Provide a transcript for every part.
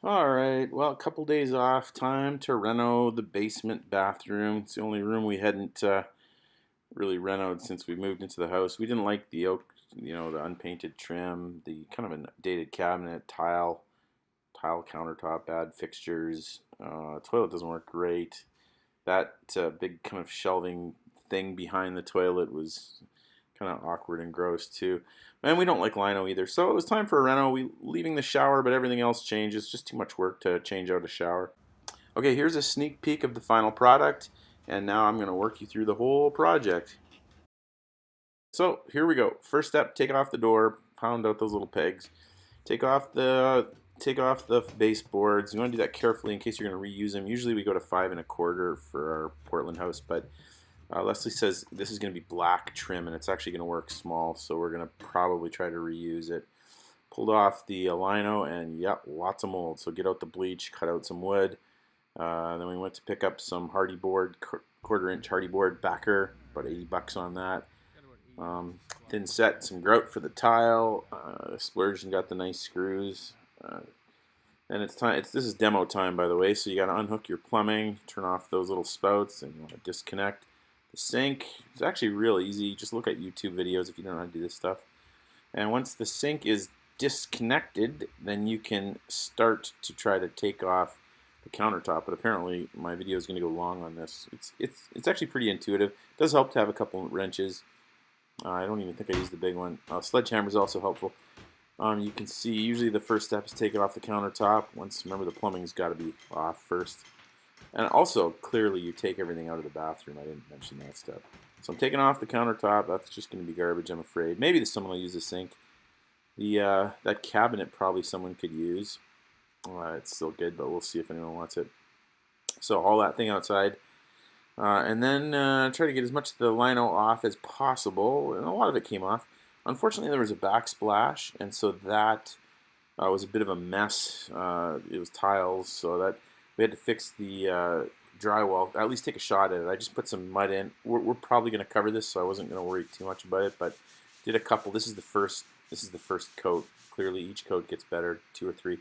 All right, well, a couple days off, time to reno the basement bathroom. It's the only room we hadn't really renoed since we moved into the house. We didn't like the oak, the unpainted trim, the kind of a dated cabinet, tile countertop, bad fixtures. Toilet doesn't work great. That big kind of shelving thing behind the toilet was kind of awkward and gross too. And we don't like lino either. So it was time for a reno. We leaving the shower, but everything else changes. Just too much work to change out a shower. Okay, here's a sneak peek of the final product, and now I'm going to work you through the whole project. So here we go. First step: take off the door, pound out those little pegs. Take off the baseboards. You want to do that carefully in case you're going to reuse them. Usually we go to 5 1/4 for our Portland house, but Leslie says this is going to be black trim and it's actually going to work small, so we're going to probably try to reuse it. Pulled off the lino and yep, lots of mold. So get out the bleach, cut out some wood. Then we went to pick up some hardy board, 1/4 inch hardy board backer, about 80 bucks on that. Thin set, some grout for the tile. Splurged and got the nice screws. And it's time. This is demo time, by the way. So you got to unhook your plumbing, turn off those little spouts, and you want to disconnect the sink. It's actually real easy. Just look at YouTube videos if you don't know how to do this stuff. And once the sink is disconnected, then you can start to try to take off the countertop. But apparently, my video is going to go long on this. It's actually pretty intuitive. It does help to have a couple wrenches. I don't even think I used the big one. Sledgehammer is also helpful. You can see usually the first step is take it off the countertop. Remember, the plumbing's got to be off first. And also, clearly, you take everything out of the bathroom. I didn't mention that step. So I'm taking off the countertop. That's just going to be garbage, I'm afraid. Maybe someone will use the sink. That cabinet probably someone could use. It's still good, but we'll see if anyone wants it. So all that thing outside. And then try to get as much of the lino off as possible. And a lot of it came off. Unfortunately, there was a backsplash, and so that was a bit of a mess. It was tiles, so that we had to fix the drywall. At least take a shot at it. I just put some mud in. We're probably going to cover this, so I wasn't going to worry too much about it. But did a couple. This is the first. This is the first coat. Clearly, each coat gets better, 2 or 3.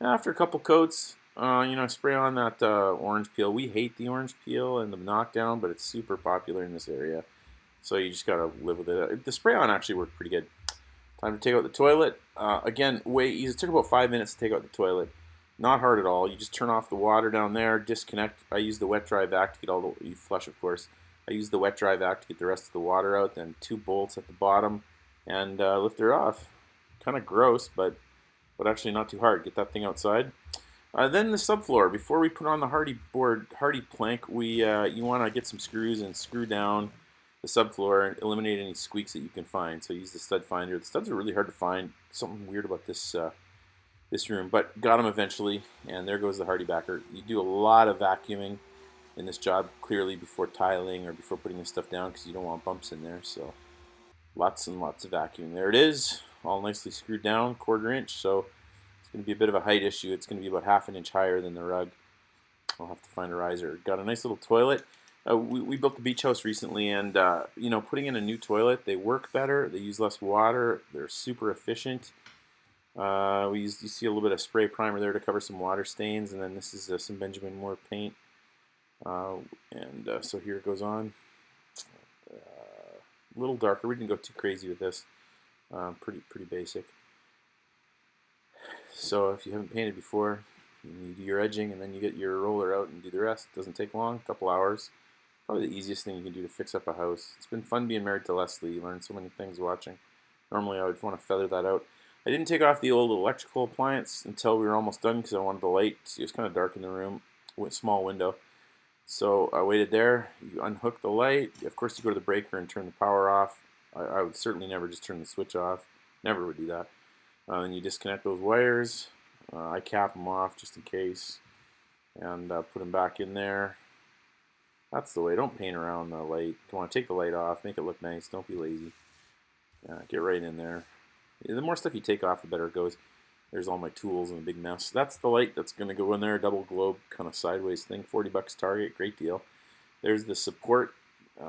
And after a couple coats, spray on that orange peel. We hate the orange peel and the knockdown, but it's super popular in this area. So you just gotta live with it. The spray on actually worked pretty good. Time to take out the toilet. Again, way easy. It took about 5 minutes to take out the toilet. Not hard at all. You just turn off the water down there, disconnect. I use the wet dry vac to get all the, you flush of course. I use the wet dry vac to get the rest of the water out, then 2 bolts at the bottom, and lift her off. Kind of gross, but actually not too hard. Get that thing outside. Then the subfloor. Before we put on the hardy plank, you want to get some screws and screw down the subfloor and eliminate any squeaks that you can find. So use the stud finder. The studs are really hard to find. Something weird about this room, but got them eventually. And there goes the hardy backer. You do a lot of vacuuming in this job, clearly before tiling or before putting this stuff down, because you don't want bumps in there. So lots and lots of vacuuming. There it is, all nicely screwed down, 1/4 inch. So it's going to be a bit of a height issue. It's going to be about 1/2 inch higher than the rug. I'll have to find a riser. Got a nice little toilet. We built the beach house recently, and putting in a new toilet, they work better. They use less water. They're super efficient. You see a little bit of spray primer there to cover some water stains, and then this is some Benjamin Moore paint. So here it goes on. A little darker. We didn't go too crazy with this. Pretty basic. So if you haven't painted before, you do your edging, and then you get your roller out and do the rest. It doesn't take long, a couple hours. Probably the easiest thing you can do to fix up a house. It's been fun being married to Leslie. You learn so many things watching. Normally I would want to feather that out. I didn't take off the old electrical appliance until we were almost done because I wanted the light. See, it was kind of dark in the room, with small window. So I waited there. You unhook the light. Of course, you go to the breaker and turn the power off. I would certainly never just turn the switch off. Never would do that. Then you disconnect those wires. I cap them off just in case, and put them back in there. That's the way. Don't paint around the light. Come on, take the light off. Make it look nice. Don't be lazy. Get right in there. The more stuff you take off, the better it goes. There's all my tools and a big mess. That's the light that's going to go in there. Double globe kind of sideways thing. 40 bucks Target. Great deal. There's the support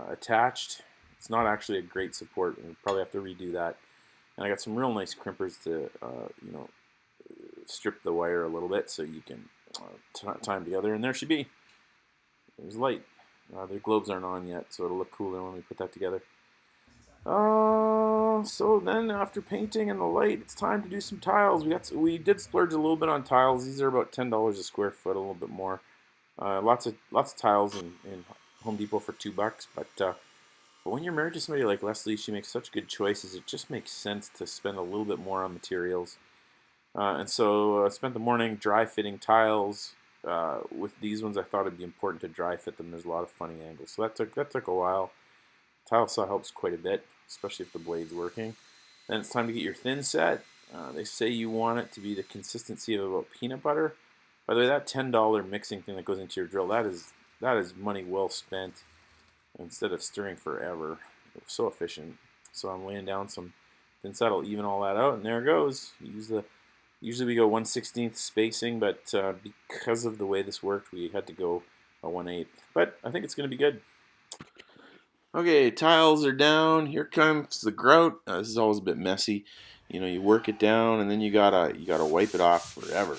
attached. It's not actually a great support. We'll probably have to redo that. And I got some real nice crimpers to, strip the wire a little bit so you can tie them together, and there should be. There's light. The globes aren't on yet, so it'll look cooler when we put that together. So then after painting and the light, it's time to do some tiles. We did splurge a little bit on tiles. These are about $10 a square foot, a little bit more. Lots of tiles in Home Depot for $2, but when you're married to somebody like Leslie, she makes such good choices. It just makes sense to spend a little bit more on materials. And so I spent the morning dry fitting tiles. With these ones, I thought it'd be important to dry fit them. There's a lot of funny angles, so that took a while. Tile saw helps quite a bit, especially if the blade's working. Then it's time to get your thin set. They say you want it to be the consistency of about peanut butter. By the way, that $10 mixing thing that goes into your drill, that is money well spent. Instead of stirring forever, it was so efficient. So I'm laying down some thin set. I'll even all that out, and there it goes. Usually we go 1/16 spacing, but because of the way this worked, we had to go a 1/8. But I think it's going to be good. Okay, tiles are down. Here comes the grout. This is always a bit messy. You know, you work it down, and then you gotta wipe it off forever.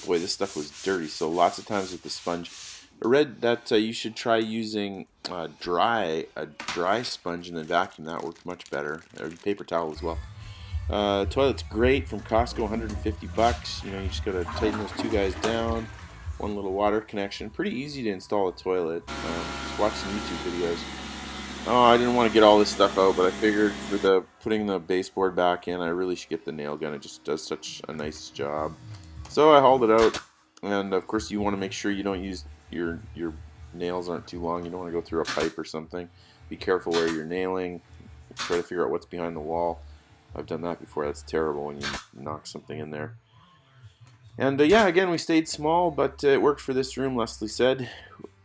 Boy, this stuff was dirty. So lots of times with the sponge, I read that you should try using a dry sponge and then vacuum. That worked much better. Or paper towel as well. Toilet's great from Costco, $150. You know, you just gotta tighten those two guys down. One little water connection. Pretty easy to install a toilet. Just watch some YouTube videos. Oh, I didn't want to get all this stuff out, but I figured for putting the baseboard back in, I really should get the nail gun. It just does such a nice job. So I hauled it out, and of course you want to make sure you don't use your nails aren't too long. You don't want to go through a pipe or something. Be careful where you're nailing. Try to figure out what's behind the wall. I've done that before. That's terrible when you knock something in there. And yeah, again, we stayed small, but it worked for this room, Leslie said.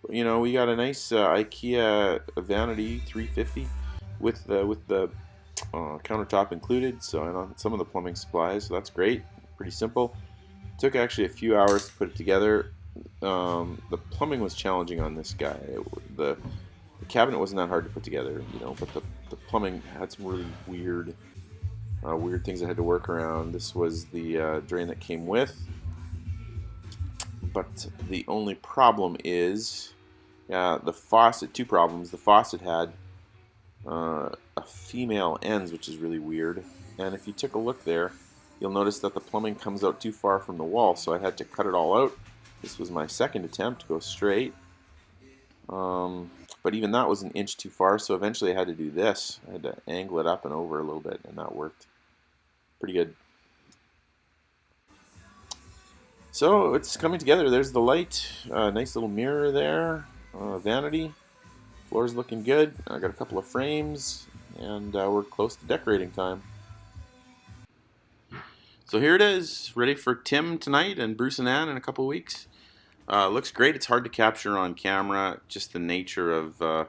You know, we got a nice IKEA vanity 350 with the countertop included, so and on some of the plumbing supplies, so that's great. Pretty simple. Took actually a few hours to put it together. The plumbing was challenging on this guy. The cabinet wasn't that hard to put together, you know, but the plumbing had some really weird things I had to work around. This was the drain that came with. But the only problem is, the faucet, two problems. The faucet had a female ends, which is really weird. And if you took a look there, you'll notice that the plumbing comes out too far from the wall, so I had to cut it all out. This was my second attempt to go straight. But even that was an inch too far, so eventually I had to do this. I had to angle it up and over a little bit, and that worked pretty good. So it's coming together. There's the light, nice little mirror there, vanity. Floor's looking good. I got a couple of frames, and we're close to decorating time. So here it is, ready for Tim tonight and Bruce and Ann in a couple of weeks. Looks great. It's hard to capture on camera, just the nature of the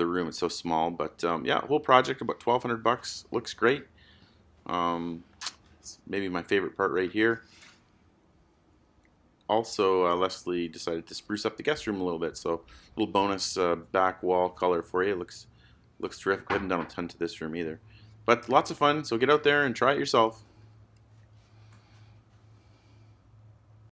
room. It's so small, but yeah, whole project about $1,200. Looks great. It's maybe my favorite part right here. Also, Leslie decided to spruce up the guest room a little bit, so a little bonus back wall color for you. Looks terrific. I haven't done a ton to this room either, but lots of fun. So get out there and try it yourself.